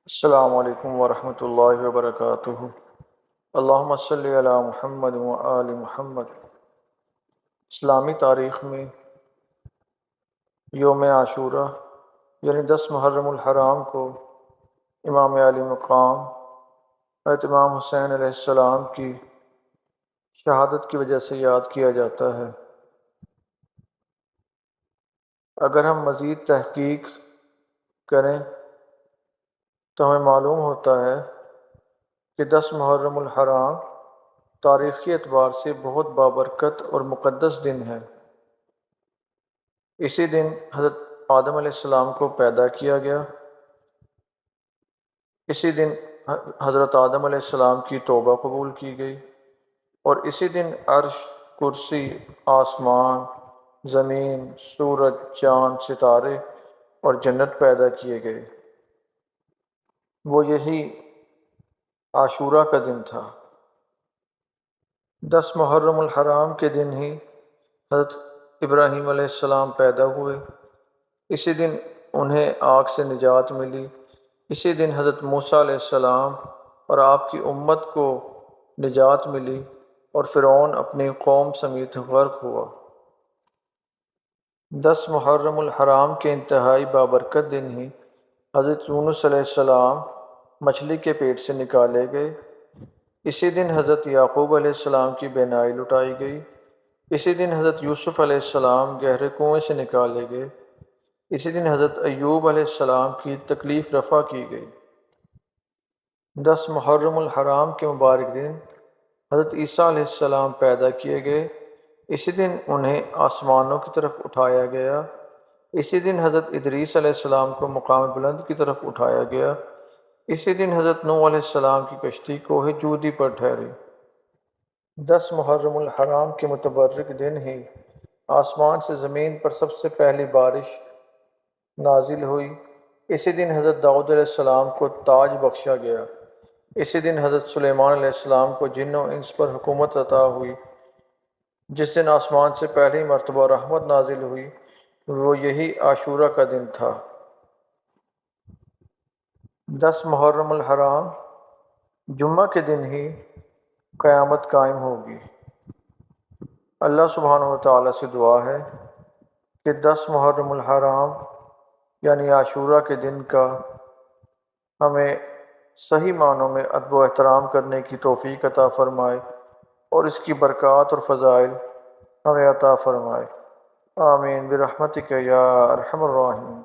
السلام علیکم ورحمۃ اللہ وبرکاتہ۔ اللہم صلی علی محمد و آل محمد۔ اسلامی تاریخ میں یوم عاشورہ یعنی 10 محرم الحرام کو امام علی مقام حضرت امام حسین علیہ السلام کی شہادت کی وجہ سے یاد کیا جاتا ہے۔ اگر ہم مزید تحقیق کریں تو ہمیں معلوم ہوتا ہے کہ 10 محرم الحرام تاریخی اعتبار سے بہت بابرکت اور مقدس دن ہے۔ اسی دن حضرت آدم علیہ السلام کو پیدا کیا گیا۔ اسی دن حضرت آدم علیہ السلام کی توبہ قبول کی گئی، اور اسی دن عرش، کرسی، آسمان، زمین، سورج، چاند، ستارے اور جنت پیدا کیے گئے۔ وہ یہی عاشورہ کا دن تھا۔ 10 محرم الحرام کے دن ہی حضرت ابراہیم علیہ السلام پیدا ہوئے۔ اسی دن انہیں آگ سے نجات ملی۔ اسی دن حضرت موسیٰ علیہ السلام اور آپ کی امت کو نجات ملی اور فرعون اپنی قوم سمیت غرق ہوا۔ 10 محرم الحرام کے انتہائی بابرکت دن ہی حضرت یونس علیہ السلام مچھلی کے پیٹ سے نکالے گئے۔ اسی دن حضرت یعقوب علیہ السلام کی بینائی لٹائی گئی۔ اسی دن حضرت یوسف علیہ السلام گہرے کنویں سے نکالے گئے۔ اسی دن حضرت ایوب علیہ السلام کی تکلیف رفع کی گئی۔ 10 محرم الحرام کے مبارک دن حضرت عیسیٰ علیہ السلام پیدا کیے گئے۔ اسی دن انہیں آسمانوں کی طرف اٹھایا گیا۔ اسی دن حضرت ادریس علیہ السلام کو مقام بلند کی طرف اٹھایا گیا۔ اسی دن حضرت نوح علیہ السلام کی کشتی کوہ جودی پر ٹھہری۔ 10 محرم الحرام کے متبرک دن ہی آسمان سے زمین پر سب سے پہلی بارش نازل ہوئی۔ اسی دن حضرت داؤد علیہ السلام کو تاج بخشا گیا۔ اسی دن حضرت سلیمان علیہ السلام کو جن و انس پر حکومت عطا ہوئی۔ جس دن آسمان سے پہلی مرتبہ رحمت نازل ہوئی وہ یہی عاشورہ کا دن تھا۔ 10 محرم الحرام جمعہ کے دن ہی قیامت قائم ہوگی۔ اللہ سبحانہ وتعالی سے دعا ہے کہ 10 محرم الحرام یعنی عاشورہ کے دن کا ہمیں صحیح معنوں میں ادب و احترام کرنے کی توفیق عطا فرمائے اور اس کی برکات اور فضائل ہمیں عطا فرمائے۔ آمین برحمتک یا ارحم الراحمین۔